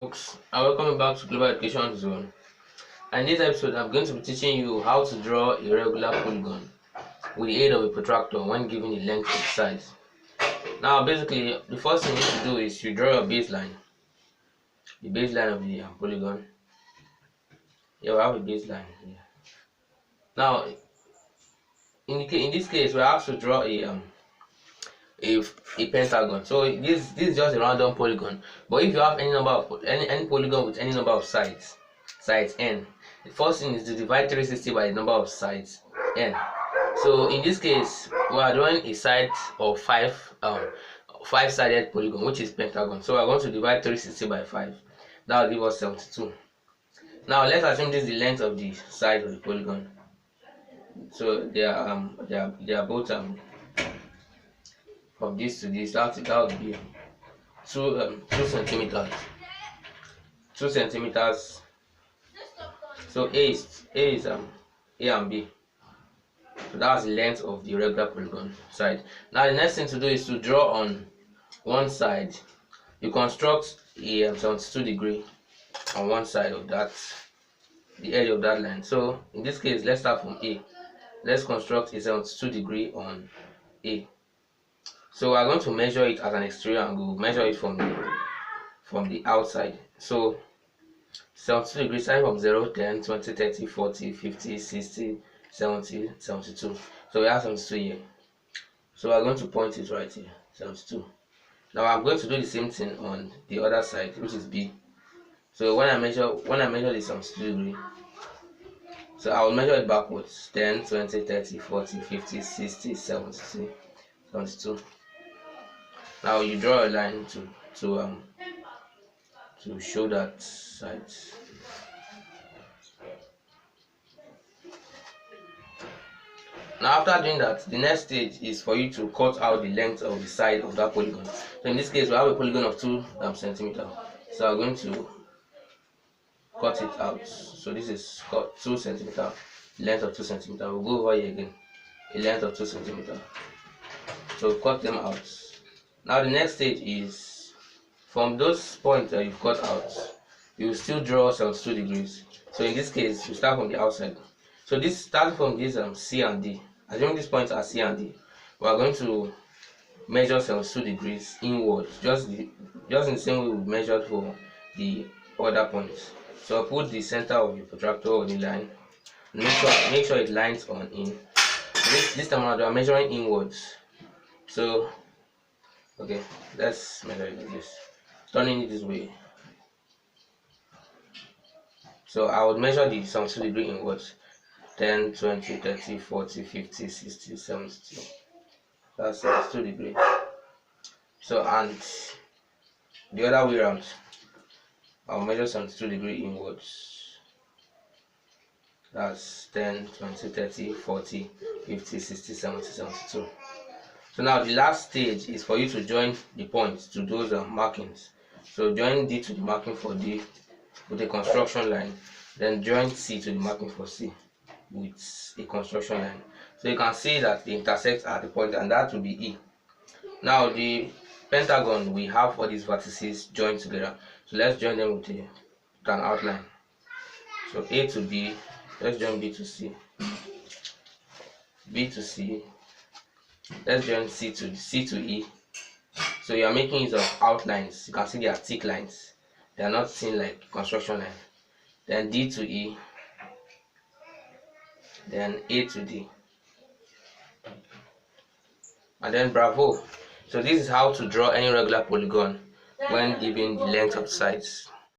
Folks, and welcome back to Global Education Zone. And in this episode, I'm going to be teaching you how to draw a regular polygon with the aid of a protractor when given the length of the sides. Now, basically, the first thing you need to do is you draw your baseline, the baseline of the polygon. Here we have a baseline here. Now, in this case, we have to draw a pentagon. So this is just a random polygon, but if you have any number of any polygon with any number of sides n, the first thing is to divide 360 by the number of sides n. So in this case, we are drawing a side of five-sided polygon, which is pentagon. So we're going to divide 360 by 5. That will give us 72. Now let's assume this is the length of the side of the polygon. So they are both from this to this, that would be 2 centimeters. 2 centimeters. So A is A and B. So that's the length of the regular polygon side. Now the next thing to do is to draw on one side. You construct a 72 degree on one side of that, the edge of that line. So in this case, let's start from A. Let's construct a 72 degree on A. So we are going to measure it as an exterior angle, measure it from the outside. So 72 degrees, starting from 0, 10, 20, 30, 40, 50, 60, 70, 72. So we have 72 here. So we are going to point it right here, 72. Now I'm going to do the same thing on the other side, which is B. So when I measure the 72 degree, so I will measure it backwards, 10, 20, 30, 40, 50, 60, 70, 72. Now you draw a line to show that side. Now after doing that, the next stage is for you to cut out the length of the side of that polygon. So in this case, we have a polygon of 2 centimeters. So I'm going to cut it out. So this is cut 2 centimeters, length of 2 centimeters. We'll go over here again, a length of 2 centimeters. So cut them out. Now the next stage is from those points that you've cut out, you will still draw 72 degrees. So in this case, you start from the outside. So this starting from this C and D. Assuming these points are C and D, we are going to measure 72 degrees inwards, just in the same way we measured for the other points. So put the center of your protractor on the line. Make sure it lines on in. This time around we are measuring inwards. So okay, let's measure it like this, turning it this way. So I would measure the 72 degree inwards, 10, 20, 30, 40, 50, 60, 70. That's 72 degrees. So and the other way around, I'll measure 72 degree inwards. That's 10, 20, 30, 40, 50, 60, 70, 72. So now the last stage is for you to join the points to those markings. So join D to the marking for D with a construction line, then join C to the marking for C with a construction line. So you can see that they intersect at the point, and that will be E. Now the pentagon, we have all these vertices joined together. So let's join them with an outline. So A to B, let's join B to C, B to C. Let's join C to E. So you are making use of outlines. You can see they are thick lines. They are not seen like construction line. Then D to E. Then A to D. And then bravo. So this is how to draw any regular polygon when given the length of sides.